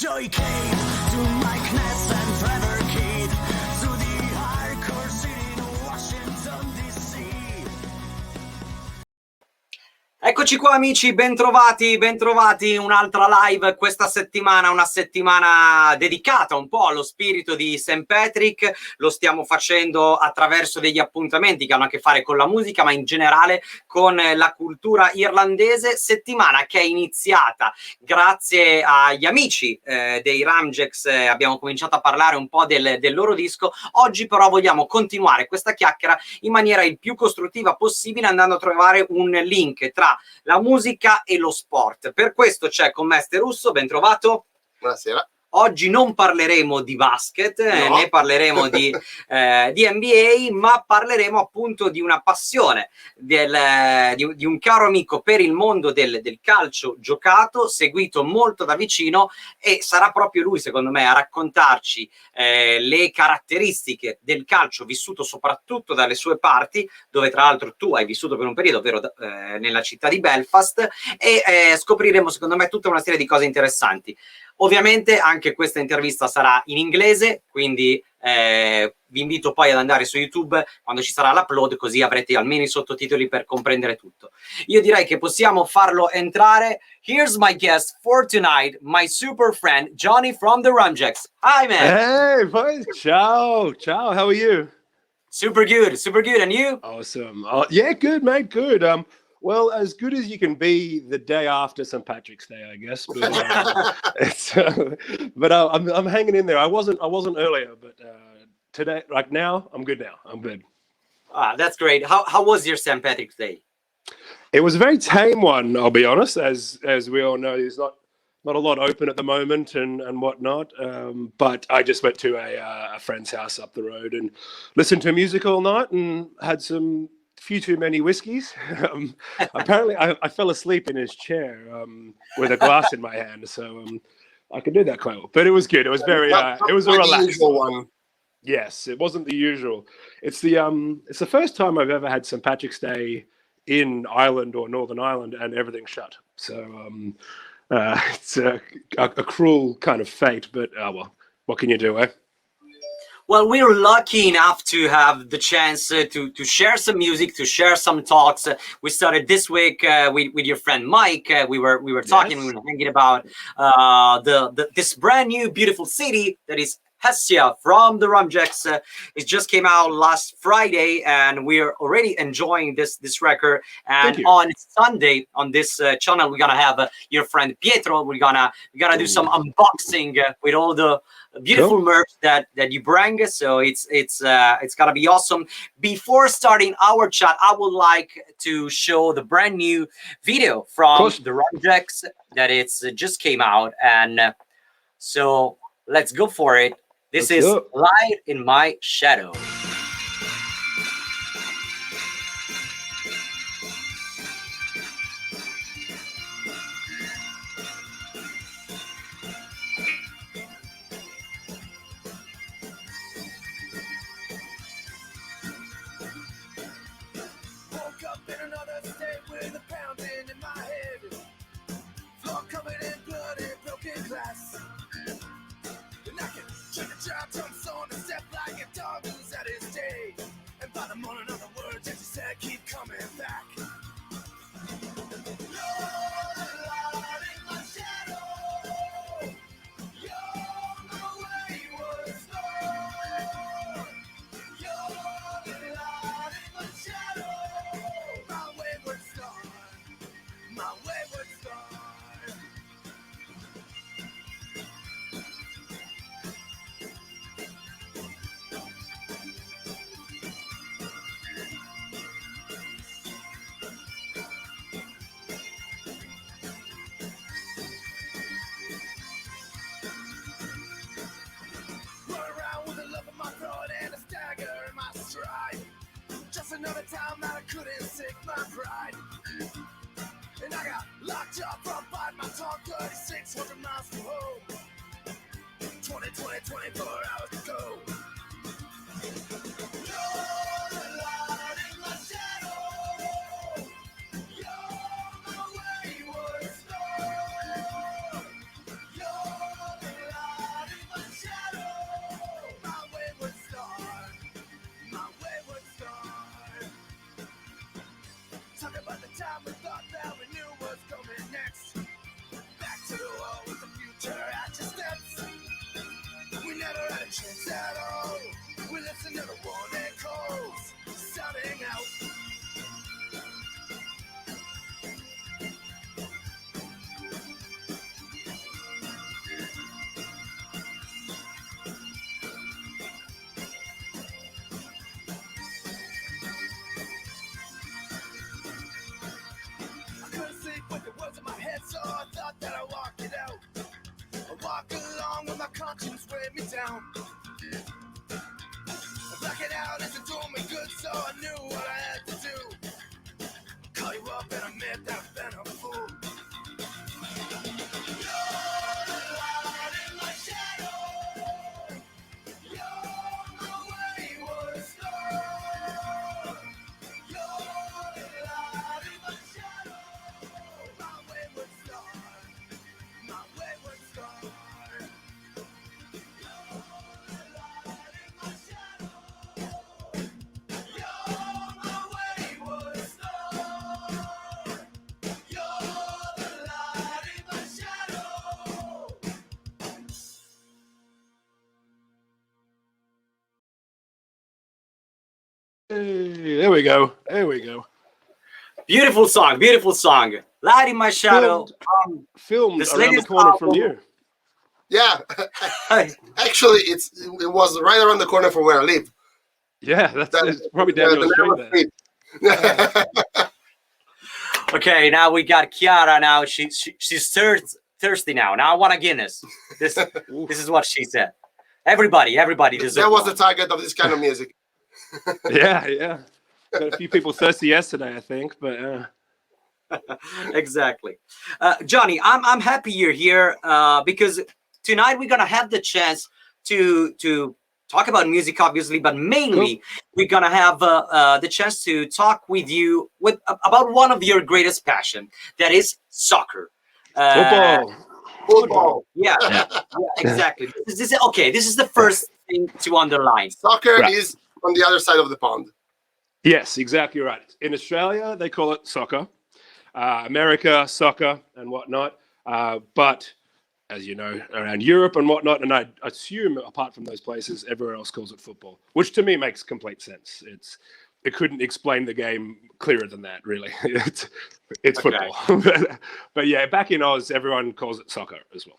Joy came to Mike Ness and Trevor Keith to the hardcore city in Washington DC. Eccoci qua amici, bentrovati, un'altra live questa settimana, una settimana dedicata un po' allo spirito di St. Patrick. Lo stiamo facendo attraverso degli appuntamenti che hanno a che fare con la musica, ma in generale con la cultura irlandese, settimana che è iniziata grazie agli amici dei Rumjacks. Abbiamo cominciato a parlare un po' del loro disco. Oggi però vogliamo continuare questa chiacchiera in maniera il più costruttiva possibile, andando a trovare un link tra la musica e lo sport. Per questo c'è con me Stefano Russo, ben trovato. Buonasera. Oggi non parleremo di basket, no. né parleremo di NBA, ma parleremo appunto di una passione, di un caro amico per il mondo del calcio giocato, seguito molto da vicino, e sarà proprio lui, secondo me, a raccontarci le caratteristiche del calcio vissuto soprattutto dalle sue parti, dove tra l'altro tu hai vissuto per un periodo, ovvero nella città di Belfast, e scopriremo, secondo me, tutta una serie di cose interessanti. Ovviamente anche questa intervista sarà in inglese, quindi vi invito poi ad andare su YouTube quando ci sarà l'upload, così avrete almeno i sottotitoli per comprendere tutto. Io direi che possiamo farlo entrare. Here's my guest for tonight, my super friend Johnny from the Rumjacks. Hi man. Hey boys, ciao, how are you? Super good, and you? Awesome. Oh, yeah, good mate, good. Well, as good as you can be the day after St. Patrick's Day, I guess. But I'm hanging in there. I wasn't earlier, but today, like now, I'm good now. I'm good. Ah, that's great. How was your St. Patrick's Day? It was a very tame one, I'll be honest. As we all know, there's not a lot open at the moment and whatnot. But I just went to a friend's house up the road and listened to music all night and had some few too many whiskeys. Apparently I fell asleep in his chair with a glass in my hand, so I could do that quite well. But it was good. It was very it was a relaxed one. Yes, it wasn't the usual. It's the first time I've ever had St. Patrick's Day in Ireland or Northern Ireland and everything's shut. So it's a cruel kind of fate, but well, what can you do, eh? Well, we're lucky enough to have the chance to share some music, to share some talks. We started this week with your friend Mike. We were talking, yes. We were thinking about this brand new beautiful city that is Hestia from the Rumjacks. It just came out last Friday, and we're already enjoying this record. And on Sunday on this channel, we're gonna have your friend Pietro. We're gonna do some unboxing with all the beautiful merch that you bring. So it's gonna be awesome. Before starting our chat, I would like to show the brand new video from the Rumjacks that it's just came out, and so let's go for it. This is Light in My Shadow. Woke up in another state with a pounding in my head. Floor covered in blood and broken glass. And I can check the job, jumps on the step like a dog who's at his day. And by the morning of the words that you said keep coming back. You're the light in my shadow. You're the wayward star. You're the light in my shadow. My wayward star. My wayward star. Just another time that I couldn't sink my pride. And I got locked up from biting my tongue 3,600 miles from home. 24 hours to go. You're the light in my shadow. You're the wayward star. You're the time we thought that we knew what's coming next. Back to the wall with the future at your steps. We never had a chance at all. We listened to the warning calls, sounding out. I couldn't sleep with the words in my head, so I thought that I'd walk it out. I walk along with my conscience weighed me down. Blacking out isn't doing me good, so I knew what I had to do. Call you up and admit that I've been a fool. You're the light in my shadow. You're my wayward star. You're the light in my shadow. My wayward star. My wayward star. You're the light in my shadow. You're my wayward star. You're the light in my shadow. Hey, there we go. There we go. Beautiful song, beautiful song. Light in my shadow. Filmed This around the latest corner from album- you. Yeah, actually, it was right around the corner from where I live. Yeah, it's probably down your street there. Okay, now we got Chiara. Now she's thirsty now. Now I want a Guinness. This is what she said. Everybody deserves. That was the one. target of this kind of music. Yeah. Got a few people thirsty yesterday, I think, but Exactly. Johnny, I'm happy you're here because tonight we're gonna have the chance to talk about music, obviously, but mainly we're gonna have the chance to talk with you about one of your greatest passion, that is soccer. Football. Yeah, exactly. This is the first thing to underline. Soccer Right. is on the other side of the pond. Yes, exactly right. In Australia, they call it soccer. America, soccer and whatnot. But as you know, around Europe and whatnot, and I assume apart from those places, everywhere else calls it football, which to me makes complete sense. It couldn't explain the game clearer than that, really. It's Okay. football. But yeah, back in Oz, everyone calls it soccer as well.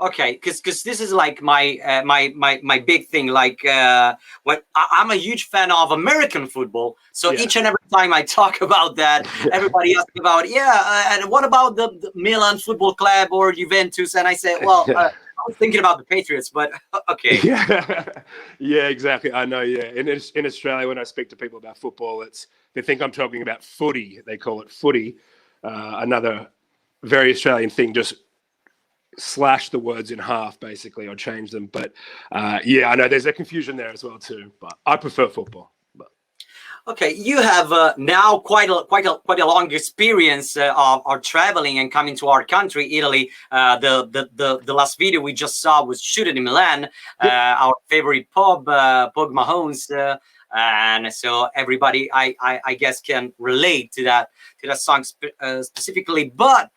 Okay, because this is like my big thing. Like when I'm a huge fan of American football, so Yeah. each and every time I talk about that, everybody asks about and what about the Milan Football Club or Juventus? And I say, well, I was thinking about the Patriots, but okay. Yeah, exactly. I know. Yeah, in Australia, when I speak to people about football, they think I'm talking about footy. They call it footy. Another very Australian thing. Just slash the words in half, basically, or change them. But yeah, I know there's a confusion there as well too. But I prefer football. Okay, you have now quite a long experience of traveling and coming to our country, Italy. The last video we just saw was shooted in Milan, our favorite pub, Pug Mahone's, and so everybody, I guess, can relate to that song specifically. But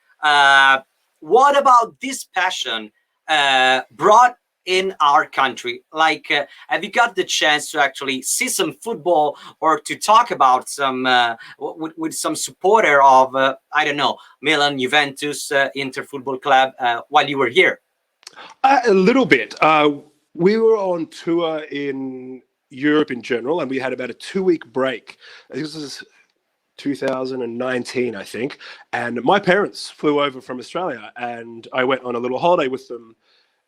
what about this passion brought in our country? Like, have you got the chance to actually see some football or to talk about some with some supporter of I don't know, Milan, Juventus, Inter Football Club while you were here? A little bit. We were on tour in Europe in general, and we had about a 2-week break. This was 2019, I think. And my parents flew over from Australia, and I went on a little holiday with them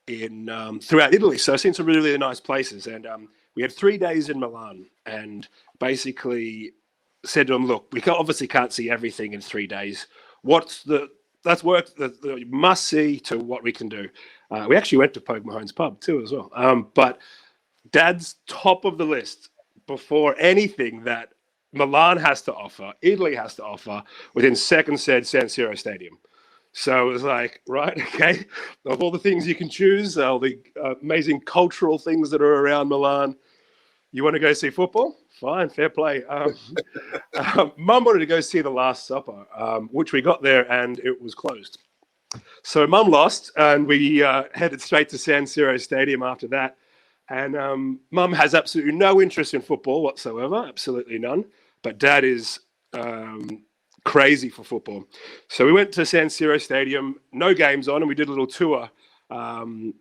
in throughout Italy. So I've seen some really nice places, and we had 3 days in Milan, and basically said to them, look, we obviously can't see everything in 3 days. Let's work the must see to what we can do. We actually went to Pug Mahone's pub too as well. But Dad's top of the list before anything that Milan has to offer, Italy has to offer, within seconds said San Siro Stadium. So it was like, right, okay, of all the things you can choose, all the amazing cultural things that are around Milan, you want to go see football? Fine, fair play. Mum wanted to go see The Last Supper, which we got there and it was closed. So Mum lost, and we headed straight to San Siro Stadium after that. And Mum has absolutely no interest in football whatsoever, absolutely none. But Dad is crazy for football. So we went to San Siro Stadium, no games on, and we did a little tour. And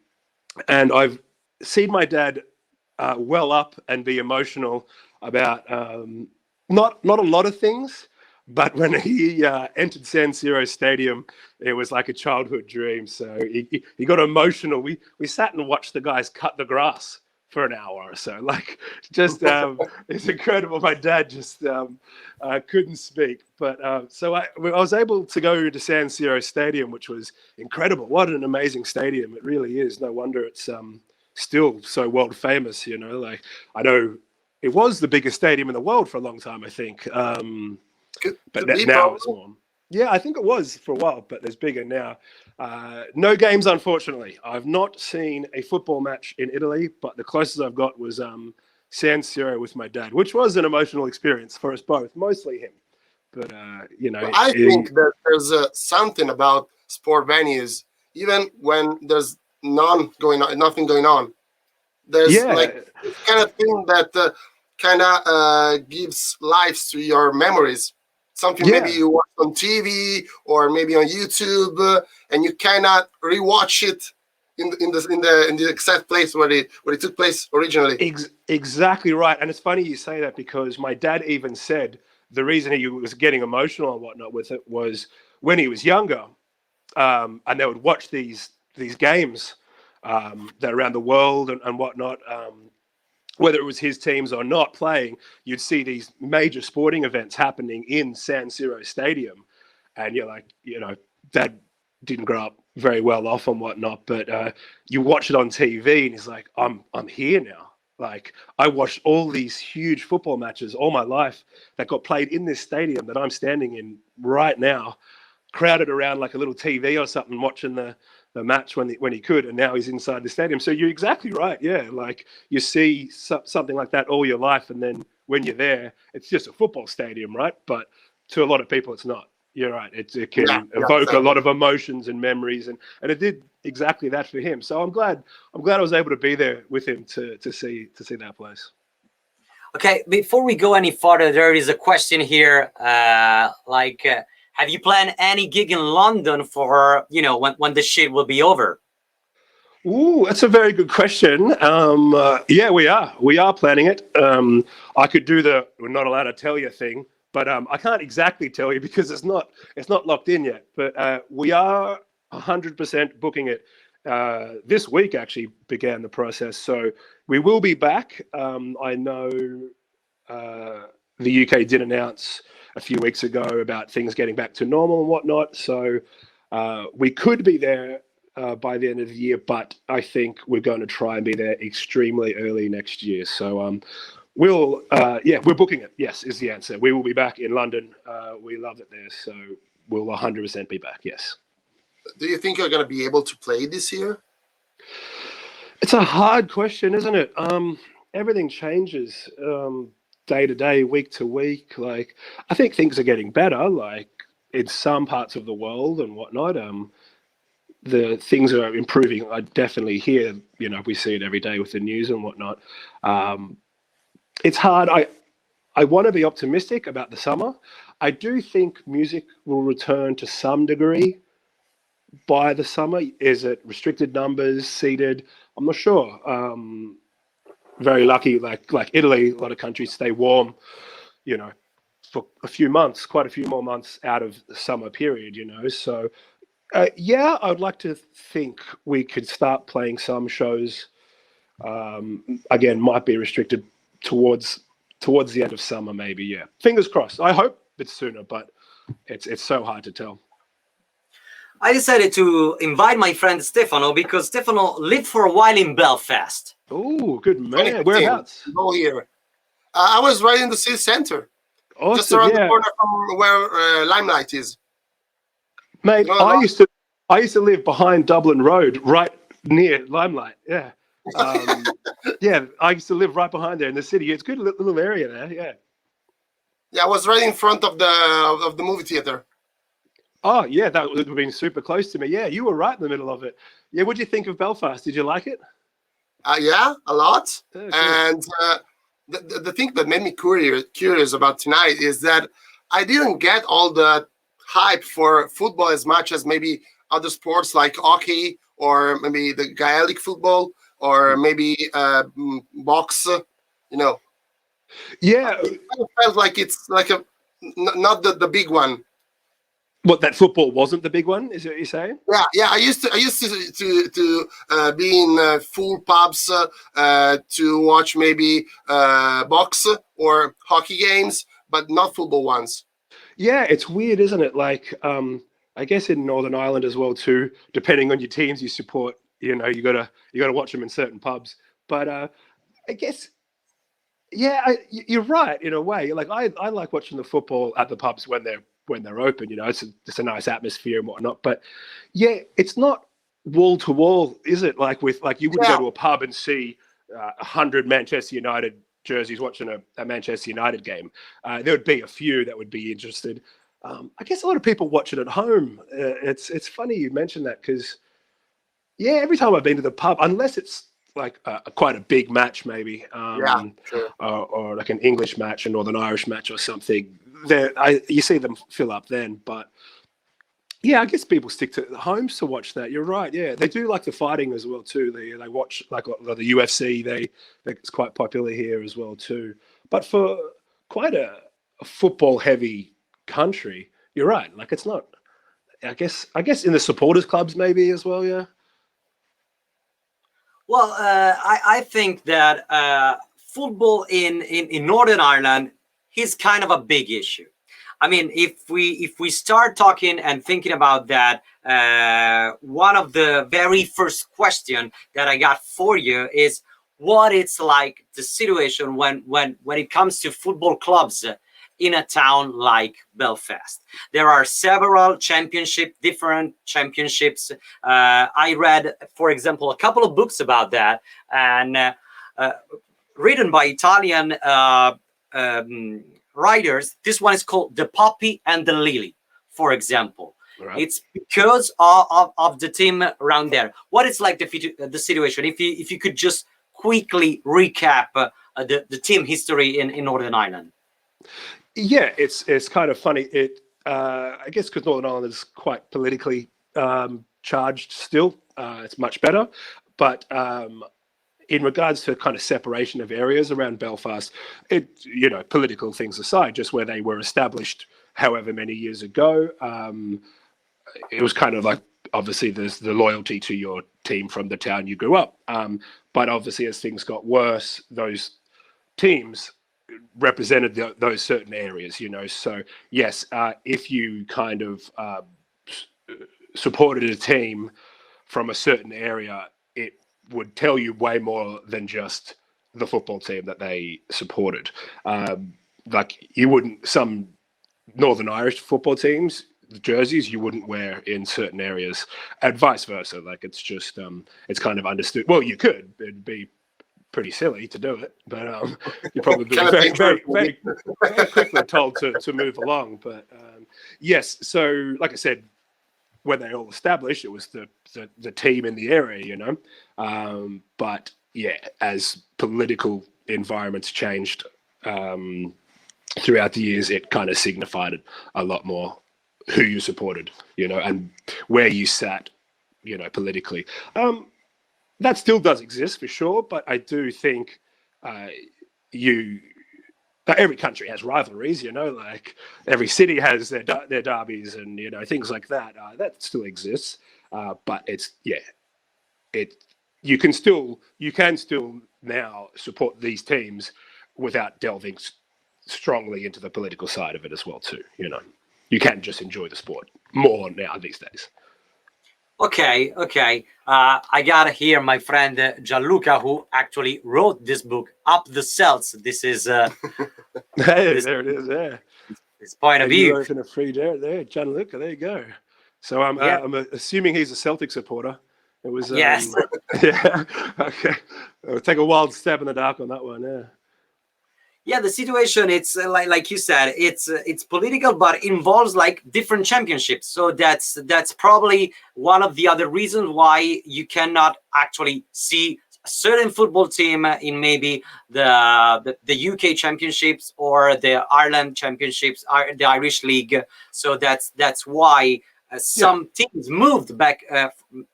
I've seen my dad well up and be emotional about not a lot of things, but when he entered San Siro Stadium, it was like a childhood dream. So he got emotional. We sat and watched the guys cut the grass for an hour or so. Like, just it's incredible. My dad just couldn't speak. But so I was able to go to San Siro Stadium, which was incredible. What an amazing stadium it really is. No wonder it's still so world famous. You know, like, I know it was the biggest stadium in the world for a long time, I think. But now it's more. Yeah, I think it was for a while, but there's bigger now. No games, unfortunately. I've not seen a football match in Italy, but the closest I've got was San Siro with my dad, which was an emotional experience for us both, mostly him. But, you know. I think that there's something about sport venues, even when there's nothing going on. There's like this kind of thing that kind of gives life to your memories. Something maybe you watch on TV or maybe on YouTube, and you cannot rewatch it in the exact place where it took place originally. Exactly right, and it's funny you say that, because my dad even said the reason he was getting emotional and whatnot with it was when he was younger, and they would watch these games that around the world and whatnot. Whether it was his teams or not playing, you'd see these major sporting events happening in San Siro Stadium. And you're like, you know, Dad didn't grow up very well off and whatnot, but you watch it on TV and he's like, I'm here now. Like, I watched all these huge football matches all my life that got played in this stadium that I'm standing in right now, crowded around like a little TV or something, watching the match when he could, and now he's inside the stadium. So you're exactly right. Yeah, like, you see something like that all your life, and then when you're there, it's just a football stadium, right? But to a lot of people, it's not. You're right. It can evoke a lot of emotions and memories, and it did exactly that for him. So I'm glad I was able to be there with him to see that place. Okay, before we go any further, there is a question here. Have you planned any gig in London for, you know, when the shit will be over? Ooh, that's a very good question. Yeah, we are planning it. I could do we're not allowed to tell you thing, but I can't exactly tell you because it's not locked in yet. But we are 100% booking it. This week actually began the process, so we will be back. I know the UK did announce a few weeks ago about things getting back to normal and whatnot. So we could be there by the end of the year, but I think we're going to try and be there extremely early next year. So we're booking it. Yes, is the answer. We will be back in London. We love it there. So we'll 100% be back. Yes. Do you think you're going to be able to play this year? It's a hard question, isn't it? Everything changes. Day to day, week to week. Like, I think things are getting better, like in some parts of the world and whatnot. The things are improving. I definitely hear, you know, we see it every day with the news and whatnot. It's hard. I want to be optimistic about the summer. I do think music will return to some degree by the summer. Is it restricted numbers, seated? I'm not sure. Very lucky, like Italy, a lot of countries stay warm, you know, for a few months, quite a few more months out of the summer period, you know. So, yeah, I'd like to think we could start playing some shows. Again, might be restricted towards the end of summer, maybe. Yeah, fingers crossed. I hope it's sooner, but it's so hard to tell. I decided to invite my friend Stefano because Stefano lived for a while in Belfast. Oh, good man. Whereabouts? Go here. I was right in the city center. Awesome, just around the corner from where Limelight is. Mate, I used to live behind Dublin Road, right near Limelight. Yeah. Yeah, I used to live right behind there in the city. It's a good little area there. Yeah. Yeah, I was right in front of the movie theater. Oh, yeah, that would have been super close to me. Yeah, you were right in the middle of it. Yeah, what did you think of Belfast? Did you like it? Yeah, a lot. Oh, cool. And the thing that made me curious about tonight is that I didn't get all the hype for football as much as maybe other sports like hockey or maybe the Gaelic football or maybe box. You know, Yeah. it kind of felt like it's like not the big one. What, that football wasn't the big one? Is what you're saying? Yeah. I used to be in full pubs to watch maybe box or hockey games, but not football ones. Yeah, it's weird, isn't it? Like, I guess in Northern Ireland as well too. Depending on your teams you support, you gotta watch them in certain pubs. But I guess, yeah, you're right in a way. Like, I like watching the football at the pubs when they're open. It's a nice atmosphere and whatnot. But yeah, it's not wall to wall, is it? Like you wouldn't go to a pub and see 100 Manchester United jerseys watching a Manchester United game. There would be a few that would be interested. I guess a lot of people watch it at home. It's funny you mentioned that because, yeah, every time I've been to the pub, unless it's like quite a big match, maybe, Sure. or like an English match, a Northern Irish match, or something. You see them fill up then, but yeah, I guess people stick to homes to watch that. You're right. Yeah, they do like the fighting as well too. They watch like the UFC. It's quite popular here as well too. But for quite a football heavy country, you're right. Like, it's not. I guess in the supporters clubs maybe as well. Yeah. Well, I think that football in Northern Ireland is kind of a big issue. I mean, if we start talking and thinking about that, one of the very first question that I got for you is what it's like the situation when it comes to football clubs in a town like Belfast. There are several different championships. I read, for example, a couple of books about that, and written by Italian writers. This one is called The Poppy and the Lily, for example. Right. It's because of the team around there. What is like the situation? If you could just quickly recap the team history in Northern Ireland. Yeah, it's kind of funny. I guess because Northern Ireland is quite politically charged still. It's much better, but in regards to kind of separation of areas around Belfast, political things aside, just where they were established however many years ago, it was kind of like, obviously there's the loyalty to your team from the town you grew up. But obviously as things got worse, those teams represented those certain areas, So yes, if you kind of supported a team from a certain area, it would tell you way more than just the football team that they supported. Like, you wouldn't, some Northern Irish football teams, the jerseys you wouldn't wear in certain areas, and vice versa. Like, it's just it's kind of understood. Well, you could. It'd be pretty silly to do it, but you probably be very quickly told to move along. But yes, so like I said, when they all established, it was the team in the area, But yeah, as political environments changed throughout the years, it kind of signified a lot more who you supported, and where you sat, politically. That still does exist for sure, but I do think every country has rivalries, like every city has their derbies and things like that. That still exists, but you can still now support these teams without delving strongly into the political side of it as well too. You can just enjoy the sport more now these days. Okay. I got here my friend Gianluca, who actually wrote this book, Up the Celts. This is hey, there it is. Yeah, his point of view. Open a free there, Gianluca. There you go. So I'm assuming he's a Celtic supporter. It was Yes. yeah. Okay, I'll take a wild stab in the dark on that one. Yeah. Yeah, the situation, it's like you said, it's political, but involves like different championships. So that's probably one of the other reasons why you cannot actually see a certain football team in maybe the UK championships or the Ireland championships, the Irish league. So that's why some teams moved back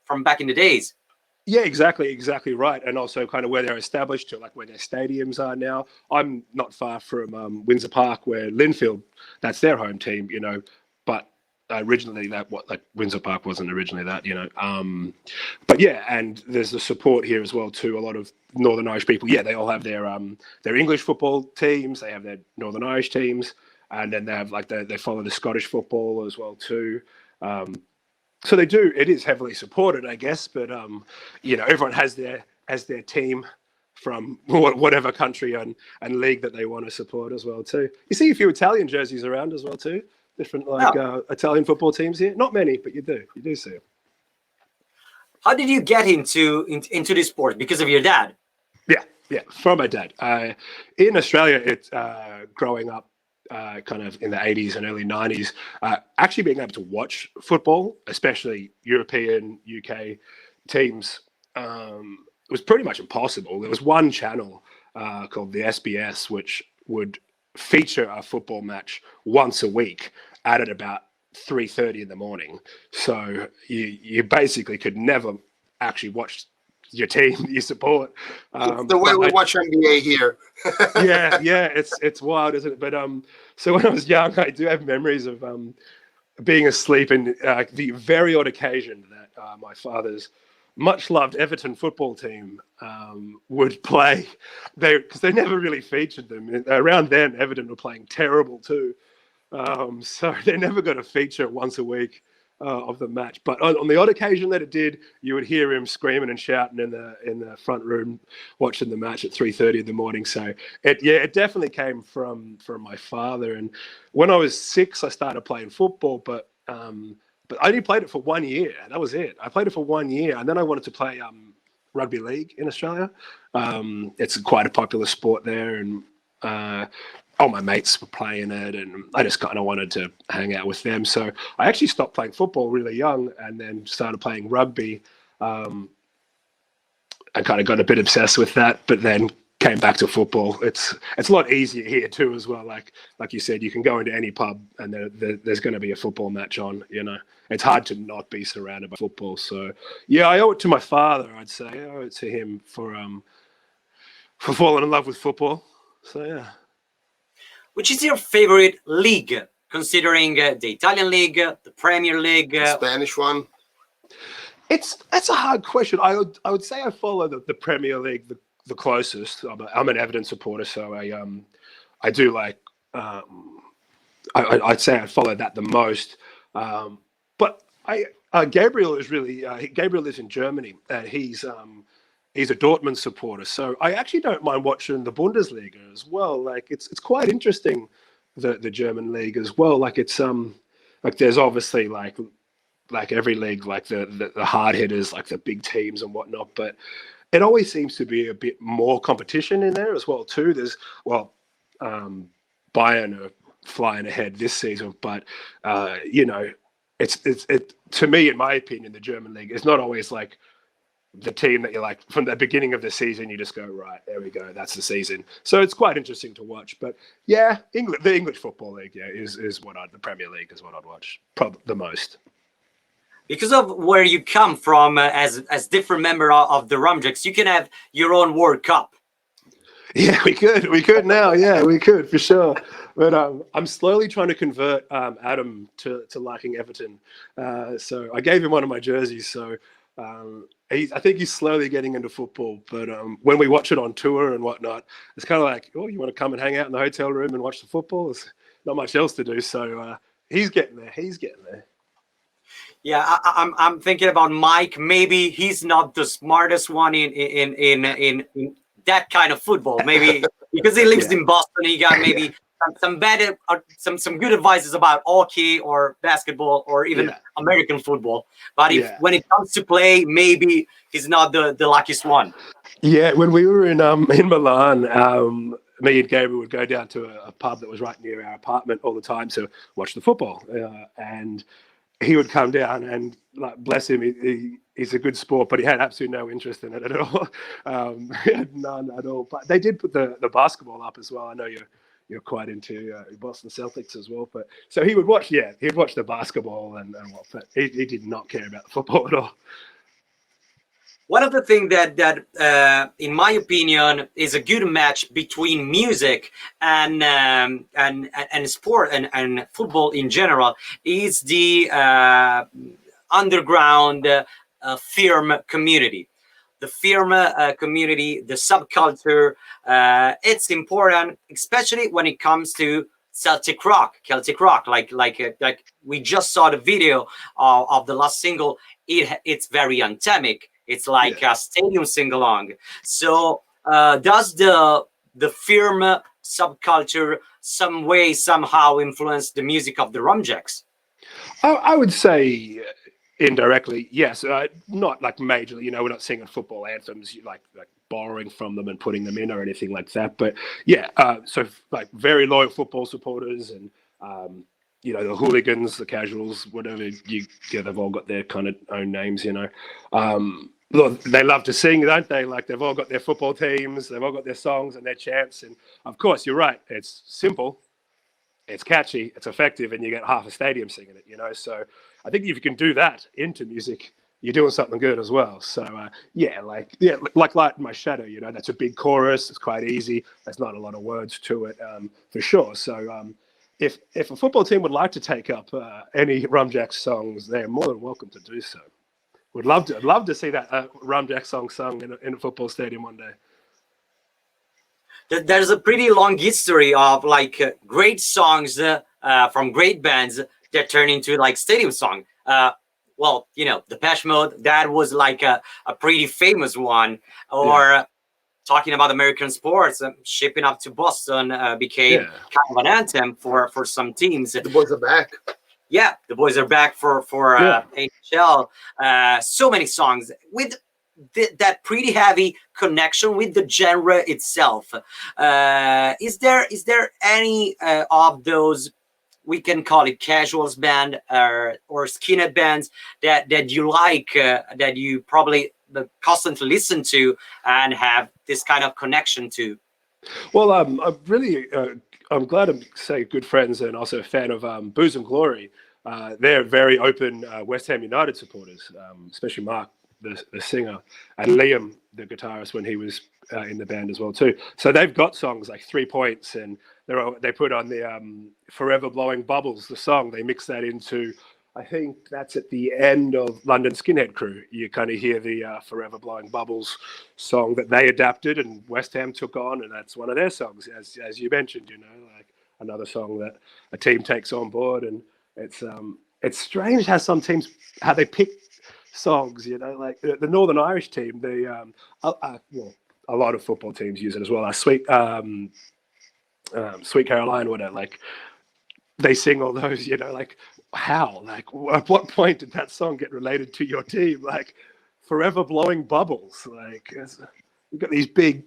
from back in the days. Yeah, exactly right. And also kind of where they're established to, like where their stadiums are now. I'm not far from Windsor Park, where Linfield, that's their home team, you know, but originally Windsor Park wasn't originally that, you know. But yeah, and there's the support here as well too. A lot of Northern Irish people, yeah, they all have their English football teams, they have their Northern Irish teams, and then they have like they follow the Scottish football as well too. So they do. It is heavily supported, I guess, but you know, everyone has their team from whatever country and league that they want to support as well too. You see a few Italian jerseys around as well too. Different Italian football teams here. Not many, but you do see them. How did you get into this sport? Because of your dad? Yeah, from my dad. In Australia, it's growing up. Kind of in the 80s and early 90s, actually being able to watch football, especially European, UK teams, was pretty much impossible. There was one channel called the SBS, which would feature a football match once a week at about 3:30 in the morning. So you basically could never actually watch your team that you support. It's the way we watch NBA here. yeah, it's wild, isn't it? But so when I was young, I do have memories of being asleep, and the very odd occasion that my father's much loved Everton football team would play, because they never really featured them. And around then, Everton were playing terrible too, so they never got a feature once a week of the match. But on the odd occasion that it did, you would hear him screaming and shouting in the front room watching the match at 3:30 in the morning. So it definitely came from my father. And when I was 6, I started playing football, but I only played it for 1 year. That was it. I played it for 1 year, and then I wanted to play rugby league in Australia. It's quite a popular sport there, and all my mates were playing it, and I just kind of wanted to hang out with them. So I actually stopped playing football really young, and then started playing rugby. I kind of got a bit obsessed with that, but then came back to football. It's a lot easier here too, as well. Like you said, you can go into any pub, and there's going to be a football match on. You know, it's hard to not be surrounded by football. So yeah, I owe it to my father. I'd say I owe it to him for falling in love with football. So yeah. Which is your favorite league, considering the Italian league, the Premier League, the Spanish one? That's a hard question. I would say I follow the Premier League the closest. I'm an Everton supporter, so I do like. I'd say I follow that the most. But Gabriel is really Gabriel lives in Germany, and he's a Dortmund supporter, so I actually don't mind watching the Bundesliga as well. Like it's quite interesting, the German league as well. Like it's like there's obviously like every league, like the hard hitters, like the big teams and whatnot, but it always seems to be a bit more competition in there as well too. There's Bayern are flying ahead this season, but you know, it's to me, in my opinion, the German league is not always like the team that you're like from the beginning of the season, you just go, right, there we go, that's the season. So it's quite interesting to watch. But yeah, the English football league, yeah, is what the Premier League is what I'd watch probably the most. Because of where you come from, as different member of the Rumjacks, you can have your own World Cup. Yeah, we could now. Yeah, we could for sure. But I'm slowly trying to convert Adam to liking Everton. So I gave him one of my jerseys. So I think he's slowly getting into football. But when we watch it on tour and whatnot, it's kind of like, oh, you want to come and hang out in the hotel room and watch the football? There's not much else to do. So he's getting there. Yeah, I'm thinking about Mike. Maybe he's not the smartest one in that kind of football. Maybe because he lives in Boston, he got maybe some bad some good advices about hockey or basketball or even American football. But when it comes to play, maybe he's not the luckiest one. Yeah, when we were in Milan, me and Gabriel would go down to a pub that was right near our apartment all the time to watch the football, and he would come down and, like, bless him, he's a good sport, but he had absolutely no interest in it at all. He had none at all. But they did put the basketball up as well. I know you're quite into Boston Celtics as well, but so he'd watch the basketball and what, but he did not care about the football at all. One of the things that in my opinion is a good match between music and sport and football in general is the underground film community. The film community, the subculture, it's important, especially when it comes to Celtic rock, like we just saw the video of the last single. It's very anthemic. It's like a stadium sing-along. So does the film subculture somehow influence the music of the Rumjacks? I would say indirectly, yes. Not like majorly. We're not singing football anthems like borrowing from them and putting them in or anything like that. But yeah, so like very loyal football supporters and the hooligans, the casuals, whatever they've all got their kind of own names. Look, they love to sing, don't they? Like, they've all got their football teams, they've all got their songs and their chants. And of course, you're right. It's simple, it's catchy, it's effective, and you get half a stadium singing it, So I think if you can do that into music, you're doing something good as well. So like Light in My Shadow, that's a big chorus. It's quite easy. There's not a lot of words to it, for sure. So if a football team would like to take up any Rumjacks songs, they're more than welcome to do so. Would love to see that Rumjacks song sung in a football stadium one day. There's a pretty long history of great songs from great bands that turn into like stadium song. Depeche Mode, that was like a pretty famous one. Or talking about American sports, shipping up to Boston became kind of an anthem for some teams. The Boys Are Back. Yeah, the Boys Are Back for NHL. So many songs with that pretty heavy connection with the genre itself. Is there any of those, we can call it casuals band or skinhead bands that you like, that you probably constantly listen to and have this kind of connection to? Well, I'm glad to say good friends and also a fan of Booze and Glory. They're very open West Ham United supporters, especially Mark, the singer, and Liam, the guitarist, when he was in the band as well too. So they've got songs like 3 Points, and they put on the Forever Blowing Bubbles, the song. They mix that into, I think that's at the end of London Skinhead Crew. You kind of hear the Forever Blowing Bubbles song that they adapted and West Ham took on, and that's one of their songs, as you mentioned, like another song that a team takes on board. And it's strange how some teams, how they pick songs, like the Northern Irish team, a lot of football teams use it as well. Sweet Caroline, whatever, like they sing all those, like how, like at what point did that song get related to your team? Like Forever Blowing Bubbles, like you've got these big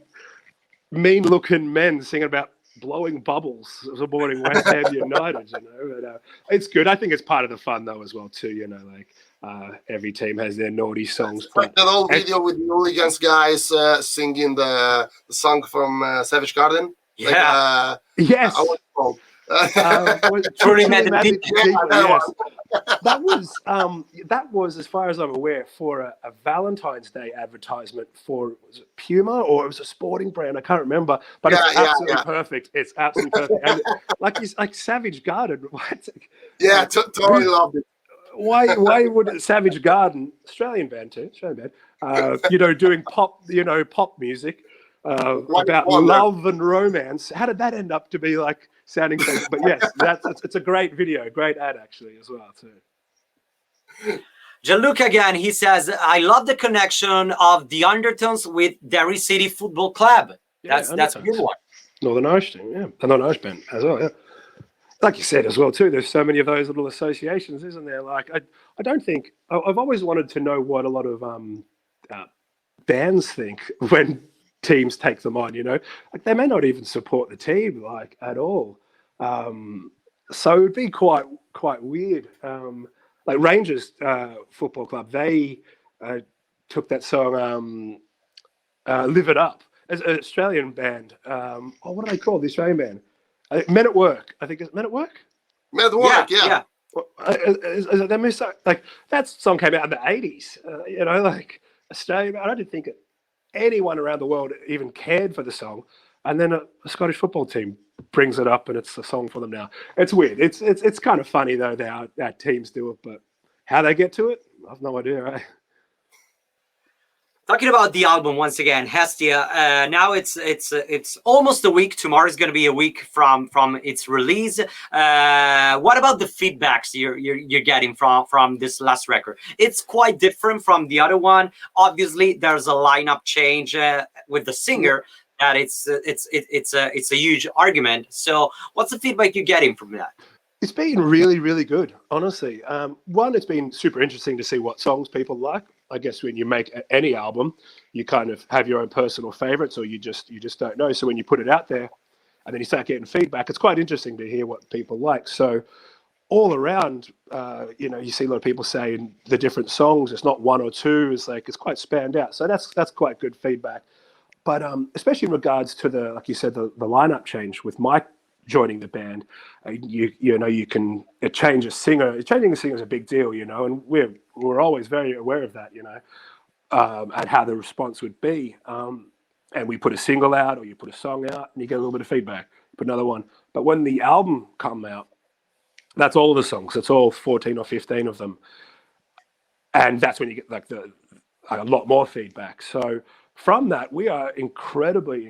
mean looking men singing about blowing bubbles supporting West Ham United, but it's good. I think it's part of the fun though as well too, like every team has their naughty songs. Like that old video with the hooligans guys singing the song from Savage Garden. Yeah. Yes. Truly Magic. Yes. That was, as far as I'm aware, for a Valentine's Day advertisement for, was it Puma, or it was a sporting brand? I can't remember, but it's absolutely perfect. It's absolutely perfect. And like Savage Garden. Totally loved it. Why would Savage Garden, Australian band, doing pop music about love and romance? How did that end up to be like sounding so? But yes, it's a great video, great ad actually as well too. Gianluca again, he says, I love the connection of the Undertones with Derry City Football Club. That's a good one. Northern Irish team, yeah, a Northern Irish band as well, yeah. Like you said as well too, there's so many of those little associations, isn't there? Like I don't think I've always wanted to know what a lot of bands think when teams take them on. Like they may not even support the team like at all. So it'd be quite weird. Like Rangers Football Club, they took that song "Live It Up" as an Australian band. What are they called? The Australian band. Men at Work. I think it's Men at Work. Men at Work, yeah. They miss like that song came out in the 80s. Like Australia. I don't think anyone around the world even cared for the song, and then a Scottish football team brings it up, and it's a song for them now. It's weird. It's kind of funny though that teams do it, but how they get to it, I've no idea. Right? Talking about the album once again, Hestia. Now it's almost a week. Tomorrow is going to be a week from its release. What about the feedbacks you're getting from this last record? It's quite different from the other one. Obviously, there's a lineup change with the singer. That it's a huge argument. So, what's the feedback you're getting from that? It's been really, really good, honestly. One, it's been super interesting to see what songs people like. I guess when you make any album, you kind of have your own personal favorites, or you just don't know. So when you put it out there, and then you start getting feedback, it's quite interesting to hear what people like. So all around, you see a lot of people saying the different songs. It's not one or two. It's quite spanned out. So that's quite good feedback. But especially in regards to like you said, the lineup change with Mike joining the band, you can change a singer. Changing a singer is a big deal, and we're always very aware of that, and how the response would be. And we put a single out, or you put a song out, and you get a little bit of feedback. Put another one. But when the album come out, that's all the songs. It's all 14 or 15 of them, and that's when you get like a lot more feedback. So from that, we are incredibly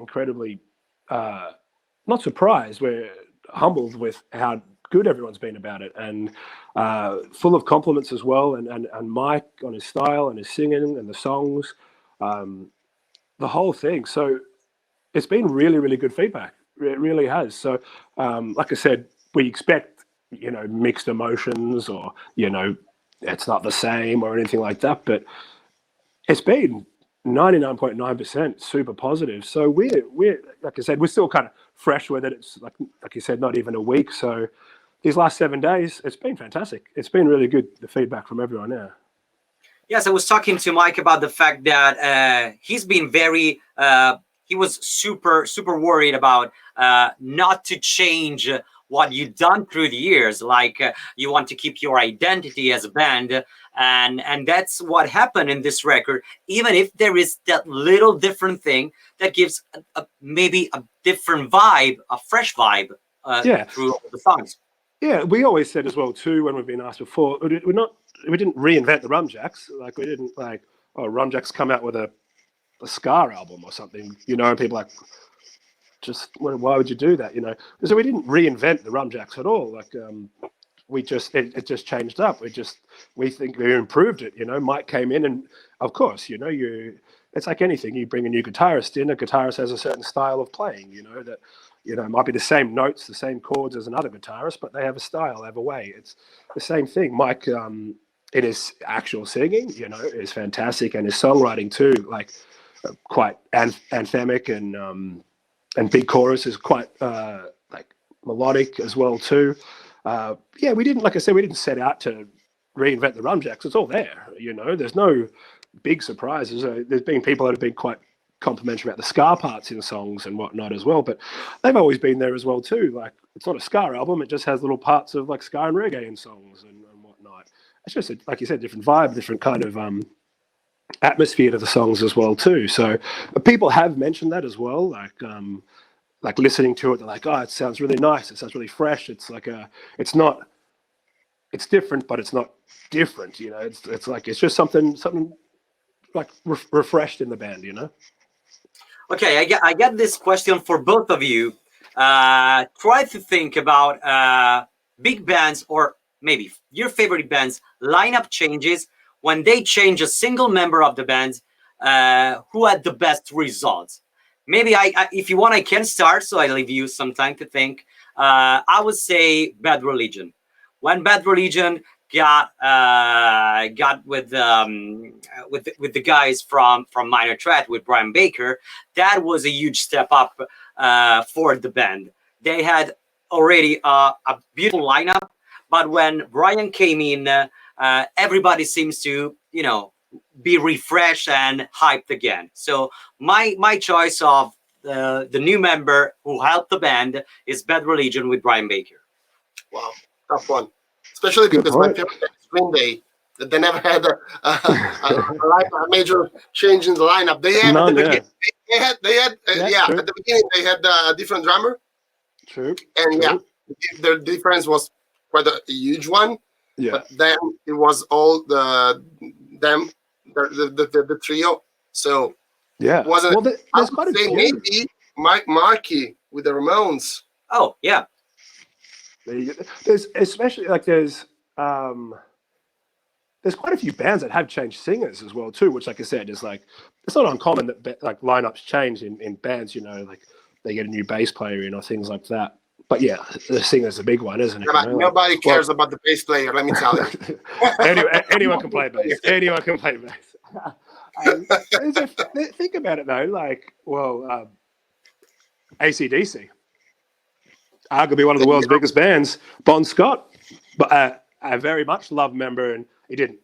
not surprised. We're humbled with how good everyone's been about it, and full of compliments as well. And Mike on his style and his singing and the songs, the whole thing. So it's been really, really good feedback. It really has. So, like I said, we expect mixed emotions, or it's not the same or anything like that. But it's been 99.9% super positive. So we're like I said, we're still kind of fresh with it. It's like you said, not even a week. So these last 7 days, it's been fantastic. It's been really good, the feedback from everyone now. Yes, I was talking to Mike about the fact that he's been he was super worried about not to change what you've done through the years. Like you want to keep your identity as a band. And that's what happened in this record, even if there is that little different thing that gives maybe a different vibe, a fresh vibe through all the songs. Yeah, we always said as well too, when we've been asked before, we didn't reinvent the Rumjacks. Like we didn't Rumjacks come out with a ska album or something, and people like, why would you do that? So we didn't reinvent the Rumjacks at all. Like it just changed up. We think we improved it. Mike came in, and of course, it's like anything. You bring a new guitarist in. A guitarist has a certain style of playing. That it might be the same notes, the same chords as another guitarist, but they have a style, they have a way. It's the same thing. Mike, in his actual singing, is fantastic, and his songwriting too, like quite anthemic and big chorus is quite like melodic as well too. We didn't, like I said, we didn't set out to reinvent the Rumjacks. It's all there, there's no big surprises. There's been people that have been quite complimentary about the ska parts in songs and whatnot as well, but they've always been there as well too. Like it's not a ska album, it just has little parts of like ska and reggae in songs and whatnot. It's just like you said, different vibe, different kind of atmosphere to the songs as well too. So people have mentioned that as well, like listening to it, they're like, oh, it sounds really nice, it sounds really fresh. It's like it's different, but it's not different. It's like it's just something like refreshed in the band. Okay, I get this question for both of you. Try to think about big bands, or maybe your favorite bands, lineup changes when they change a single member of the band who had the best results. maybe if you want, I can start. So I leave you some time to think. I would say Bad Religion. When Bad Religion got with the guys from Minor Threat with Brian Baker, that was a huge step up for the band. They had already a beautiful lineup, but when Brian came in, everybody seems to be refreshed and hyped again. So my choice of the new member who helped the band is Bad Religion with Brian Baker. Wow, tough one. Especially because my favorite is Green Day. They never had a major change in the lineup. They had at the beginning. At the beginning they had a different drummer. True. And the difference was quite a huge one. Yeah. But then it was all the trio. So yeah, it wasn't. Well, there's quite a few. Maybe Mike Markey with the Ramones. Oh yeah. There's especially there's quite a few bands that have changed singers as well too, which, like I said, is it's not uncommon that lineups change in bands. They get a new bass player in or things like that. But yeah, the singer's a big one, isn't it? Nobody cares about the bass player. Let me tell you. anyone can play bass. Anyone can play bass. Think about it though. AC/DC. Arguably one of the world's biggest bands, Bon Scott, but a very much loved member, and he didn't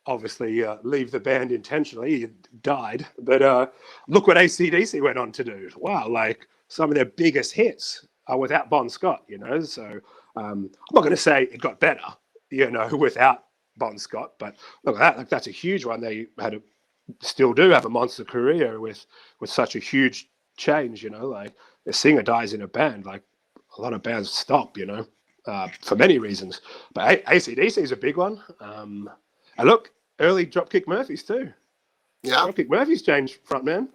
obviously leave the band intentionally. He died, but look what AC/DC went on to do. Wow, some of their biggest hits are without Bon Scott, So I'm not going to say it got better, without Bon Scott, but look at that. That's a huge one. They still do have a monster career with such a huge change. The singer dies in a band, a lot of bands stop, for many reasons. But AC/DC is a big one. And look, early Dropkick Murphys too. Yeah, Dropkick Murphys changed frontman,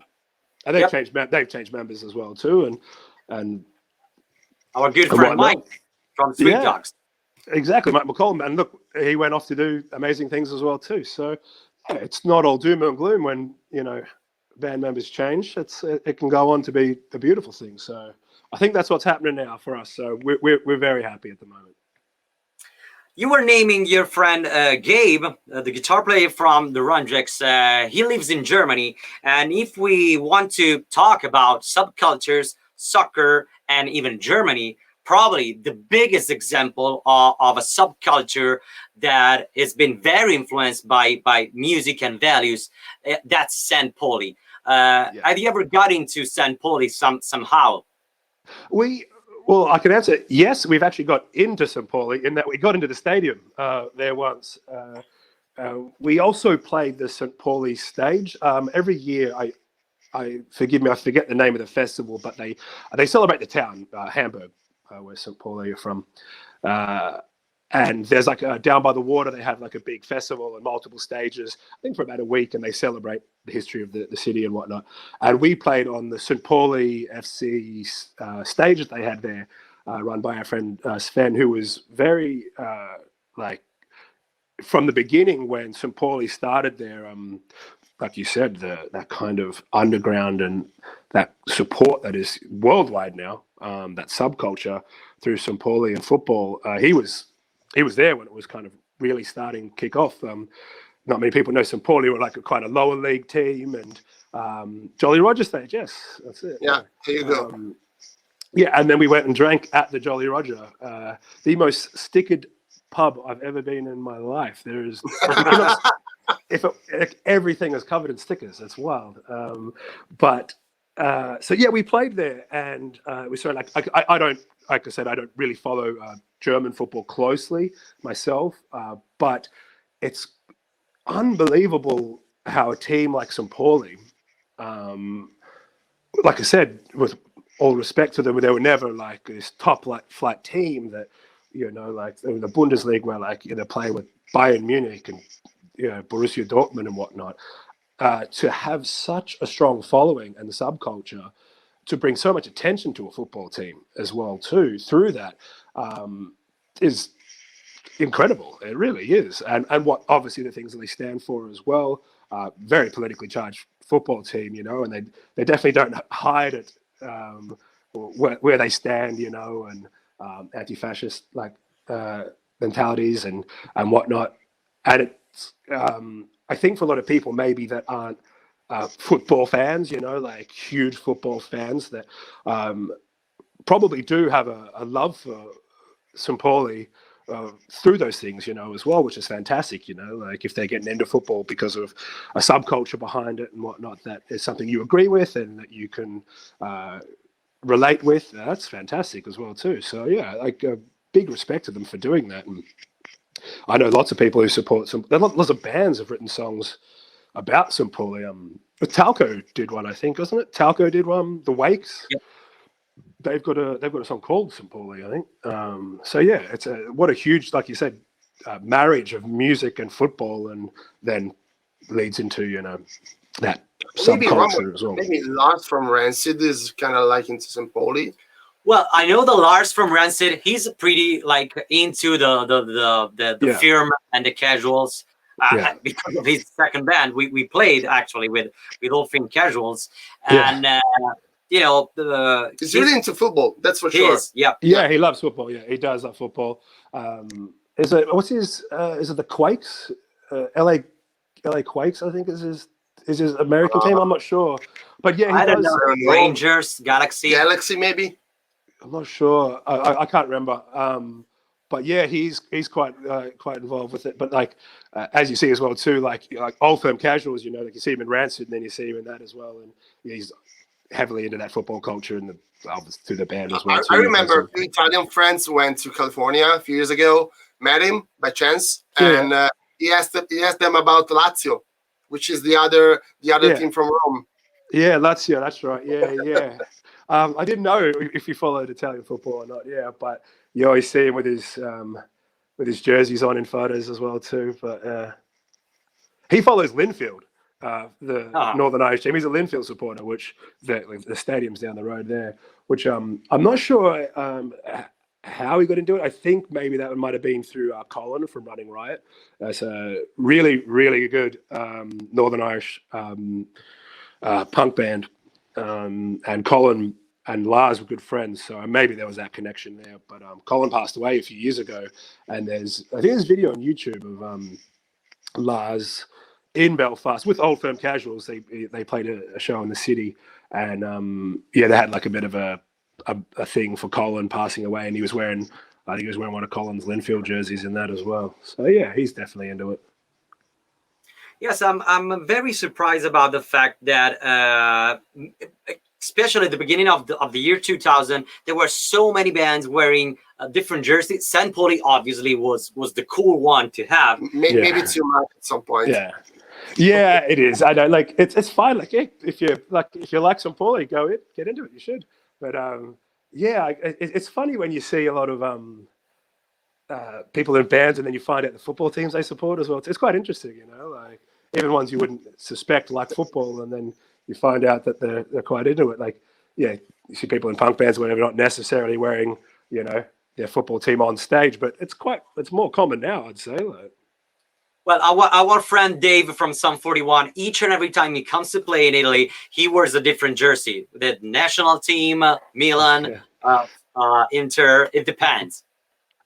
and they've changed members as well too. And our good friend Mike from Street Dogs. Exactly, Mike McCollum. And look, he went off to do amazing things as well too. So it's not all doom and gloom when band members change. It can go on to be a beautiful thing. So I think that's what's happening now for us. So we're very happy at the moment. You were naming your friend Gabe, the guitar player from the Rumjacks. He lives in Germany, and if we want to talk about subcultures, soccer, and even Germany, probably the biggest example of a subculture that has been very influenced by music and values, that's St. Pauli. Have you ever got into St. Pauli somehow? Well, I can answer yes. We've actually got into St. Pauli in that we got into the stadium there once. We also played the St. Pauli stage. Every year, I forgive me, I forget the name of the festival, but they celebrate the town, Hamburg, where St. Pauli are from. And there's down by the water, they have a big festival and multiple stages, I think for about a week, and they celebrate the history of the city and whatnot. And we played on the St. Pauli FC stage that they had there, run by our friend Sven, who was very, from the beginning when St. Pauli started there, like you said, that kind of underground and that support that is worldwide now, that subculture through St. Pauli and football, he was there when it was kind of really starting to kick off. Not many people know St. Pauli were quite a lower league team, and Jolly Roger stage, yes, that's it. Yeah, there you go. And then we went and drank at the Jolly Roger, the most stickered pub I've ever been in my life. There is, everything is covered in stickers. It's wild. We played there, and we saw I don't, like I said, I don't really follow German football closely myself, but it's unbelievable how a team like St. Pauli, like I said, with all respect to them, they were never this top flight team that in the Bundesliga where they're playing with Bayern Munich and Borussia Dortmund and whatnot. To have such a strong following and the subculture, to bring so much attention to a football team as well too through that, is incredible. It really is. And what obviously the things that they stand for as well. very politically charged football team, and they definitely don't hide it, where they stand, and anti-fascist mentalities and whatnot. And it's I think for a lot of people maybe that aren't football fans, like huge football fans, that probably do have a love for St. Pauli through those things, as well, which is fantastic, like if they're getting into football because of a subculture behind it and whatnot, that is something you agree with and that you can relate with. That's fantastic as well too. So yeah, like big respect to them for doing that. And I know lots of people who support lots of bands have written songs about St. Pauli. Talco did one, I think, wasn't it? Talco did one. The Wakes. Yep. They've got a song called St. Pauli, I think. So yeah, it's what a huge, like you said, marriage of music and football, and then leads into that subculture as well. Maybe Lars from Rancid is kind of like into St. Pauli. Well, I know the Lars from Rancid. He's pretty like into the firm and the casuals. Because of his second band, we played actually with Old Firm Casuals, and he's really into football. That's for sure. Yeah, he loves football. Yeah, he does love football. Is it the Quakes? LA Quakes, I think is his American team. I'm not sure, but yeah, I don't know. Rangers, Galaxy maybe. I'm not sure. I can't remember. But yeah, he's quite involved with it. But like as you see as well too, like Old Firm Casuals, like you see him in Rancid, and then you see him in that as well, and he's heavily into that football culture and through the band as well. I remember a few Italian friends went to California a few years ago, met him by chance, and he asked them about Lazio, which is the other team from Rome. Yeah, Lazio, that's right. Yeah. I didn't know if you followed Italian football or not. Yeah, but you always see him with his jerseys on in photos as well too. But he follows Linfield, the Northern Irish team. He's a Linfield supporter, which the stadium's down the road there. Which I'm not sure how he got into it. I think maybe that might have been through Colin from Running Riot. That's a really, really good Northern Irish punk band. And Colin and Lars were good friends, so maybe there was that connection there. But Colin passed away a few years ago, and I think there's a video on YouTube of Lars in Belfast with Old Firm Casuals. They played a show in the city, and they had like a bit of a thing for Colin passing away, and I think he was wearing one of Colin's Linfield jerseys in that as well. So yeah, he's definitely into it. Yes, I'm very surprised about the fact that, especially at the beginning of the year 2000, there were so many bands wearing different jerseys. St. Pauli obviously was the cool one to have. Maybe too much at some point. Yeah, it is. I know, like it's fine. Like if you like St. Pauli, get into it. You should. But it's funny when you see a lot of people in bands, and then you find out the football teams they support as well. It's quite interesting, like even ones you wouldn't suspect like football, and then you find out that they're quite into it. Like, you see people in punk bands, whatever, not necessarily wearing, their football team on stage, but it's more common now, I'd say. Like. Well, our friend Dave from Sum 41, each and every time he comes to play in Italy, he wears a different jersey. The national team, Milan, Inter, it depends.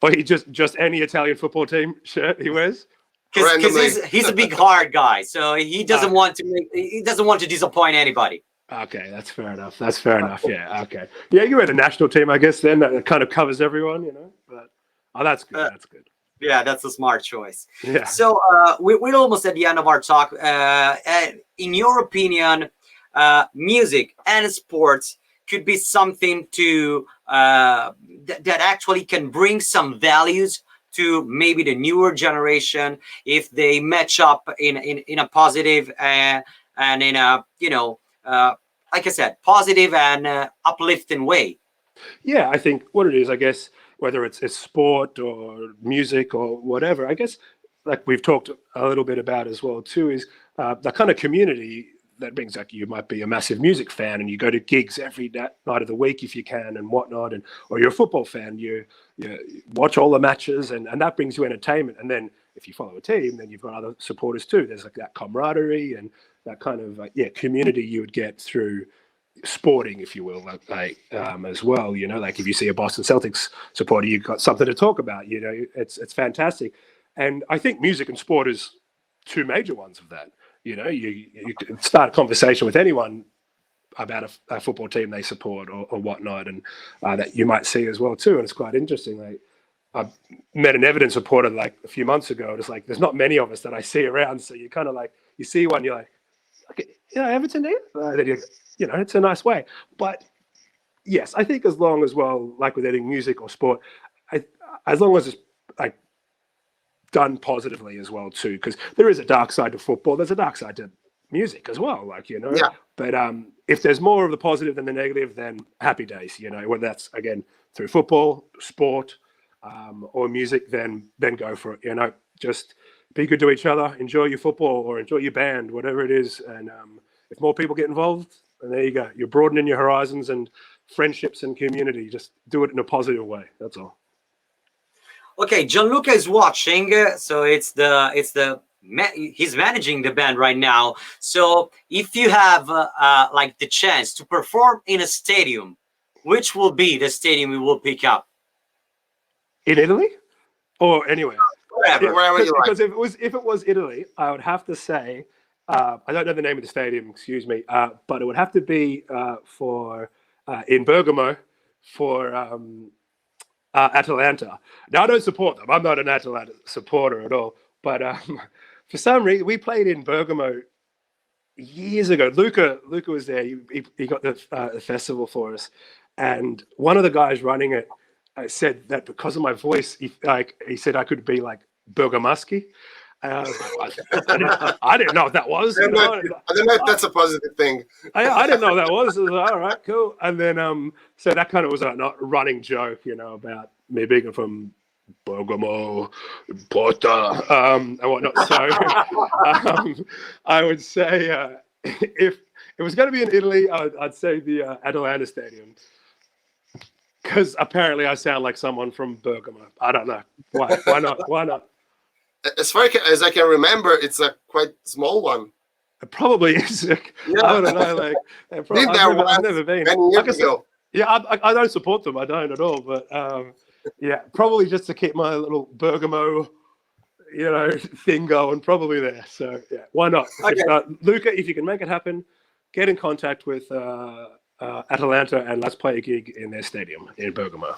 Or he just any Italian football team shirt he wears? Because he's a big hard guy, so he doesn't want to disappoint anybody. Okay, that's fair enough. Yeah, okay. Yeah, you wear the national team, I guess. Then that kind of covers everyone, But that's good. That's good. Yeah, that's a smart choice. Yeah. So we're almost at the end of our talk. In your opinion, music and sports could be something to that actually can bring some values to maybe the newer generation if they match up in a positive and in a like I said, positive and uplifting way. Yeah, I think what it is, I guess, whether it's sport or music or whatever, I guess, like we've talked a little bit about as well too, is the kind of community that brings, like, you might be a massive music fan and you go to gigs every night of the week if you can and whatnot, or you're a football fan, you watch all the matches and that brings you entertainment, and then if you follow a team, then you've got other supporters too. There's like that camaraderie and that kind of community you would get through sporting, if you will, as well. You know, like if you see a Boston Celtics supporter, you've got something to talk about. You know, it's fantastic. And I think music and sport is two major ones of that. You know, you can start a conversation with anyone about a football team they support or whatnot, and that you might see as well too. And it's quite interesting. Like, I met an evidence reporter like a few months ago. It's like there's not many of us that I see around, so you kind of like you see one, you're like, okay, Everton here. Then it's a nice way. But yes, I think as long as like with any music or sport, as long as it's like done positively as well too, because there is a dark side to football. There's a dark side to music as well, like, you know. Yeah. But if there's more of the positive than the negative, then happy days, you know. Whether that's again through football, sport, or music, then go for it. You know, just be good to each other, enjoy your football or enjoy your band, whatever it is. And if more people get involved, then there you go. You're broadening your horizons and friendships and community. Just do it in a positive way. That's all. Okay, Gianluca is watching, so he's managing the band right now. So if you have like the chance to perform in a stadium, which will be the stadium you will pick up? In Italy or anywhere? Wherever you like. Because if it was Italy, I would have to say, I don't know the name of the stadium, excuse me, but it would have to be in Bergamo for Atalanta. Now, I don't support them. I'm not an Atalanta supporter at all. But for some reason, we played in Bergamo years ago. Luca was there. He got the festival for us. And one of the guys running it said that because of my voice, he said I could be like Bergamaschi. I didn't know what that was. I don't know if that's a positive thing. I didn't know what that was. I was like, all right, cool. And then so that kind of was a running joke, you know, about me being from Bergamo, Porta, and whatnot. So I would say if it was going to be in Italy, I'd say the Atalanta Stadium. Because apparently I sound like someone from Bergamo. I don't know. Why not? Why not? As far as I can remember, it's a quite small one. It probably is. I don't know. Like, I've never been. Many years ago. Yeah, I don't support them. I don't at all. But yeah, probably just to keep my little Bergamo, you know, thing going. Probably there. So yeah, why not? Okay. Luca, if you can make it happen, get in contact with Atalanta and let's play a gig in their stadium in Bergamo.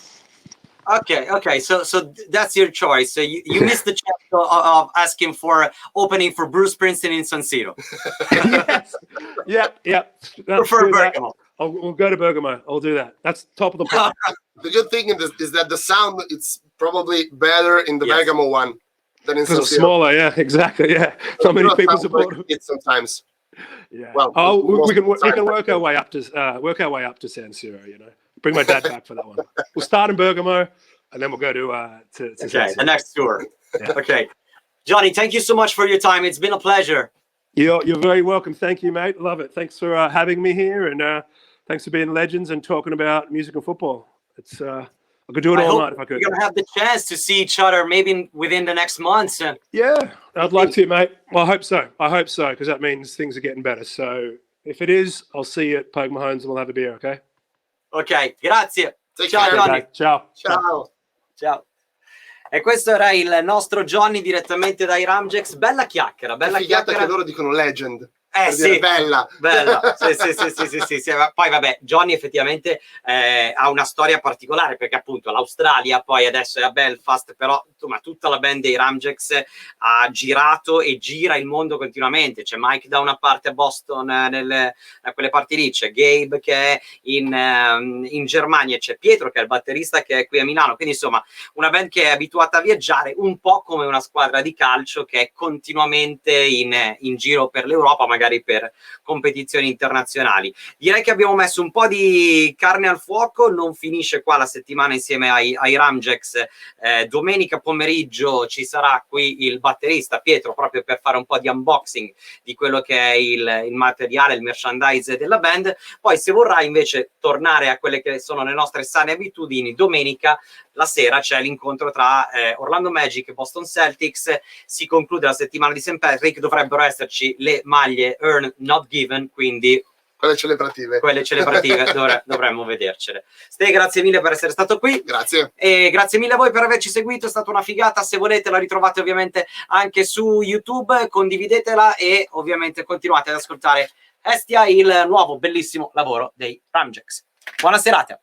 Okay. So that's your choice. So you missed the chance of asking for opening for Bruce Springsteen in San Siro. Yes. Yep. Prefer Bergamo. We'll go to Bergamo. I'll do that. That's top of the plate. The good thing is that the sound it's probably better in the Bergamo one than in San Siro. It's smaller. Yeah, exactly. Yeah. Not many people support it sometimes. Yeah. Well, we can work our way up to San Siro. You know, bring my dad back for that one. We'll start in Bergamo, and then we'll go to San Siro. The next tour. Yeah. Okay, Johnny, thank you so much for your time. It's been a pleasure. You're very welcome. Thank you, mate. Love it. Thanks for having me here, and thanks for being legends and talking about music and football. It's I could do it all night if I could. We're gonna have the chance to see each other maybe within the next months. Yeah, I'd like to, mate. Well, I hope so, because that means things are getting better. So if it is, I'll see you at Pug Mahomes and we'll have a beer, okay? Ok, grazie. Take Ciao care. Johnny. Ciao. Ciao. E questo era il nostro Johnny direttamente dai Rumjacks. Bella chiacchiera, bella chiacchiera. Che loro dicono legend. Sì, bella. Sì. Poi vabbè, Johnny effettivamente ha una storia particolare perché appunto l'Australia, poi adesso è a Belfast, però insomma tutta la band dei Rumjacks ha girato e gira il mondo continuamente. C'è Mike da una parte a Boston, da quelle parti lì, c'è Gabe che è in Germania, c'è Pietro che è il batterista che è qui a Milano, quindi insomma una band che è abituata a viaggiare un po' come una squadra di calcio che è continuamente in giro per l'Europa, ma magari per competizioni internazionali. Direi che abbiamo messo un po' di carne al fuoco, non finisce qua la settimana insieme ai Rumjacks. Domenica pomeriggio ci sarà qui il batterista Pietro, proprio per fare un po' di unboxing di quello che è il materiale, il merchandise della band. Poi se vorrai invece tornare a quelle che sono le nostre sane abitudini, domenica la sera c'è l'incontro tra Orlando Magic e Boston Celtics. Si conclude la settimana di St. Patrick, dovrebbero esserci le maglie Earn Not Given, quindi quelle celebrative dovremmo vedercele. Ste, grazie mille per essere stato qui. Grazie. E grazie mille a voi per averci seguito, è stata una figata. Se volete la ritrovate ovviamente anche su YouTube, condividetela e ovviamente continuate ad ascoltare Estia, il nuovo bellissimo lavoro dei Rumjacks. Buona serata.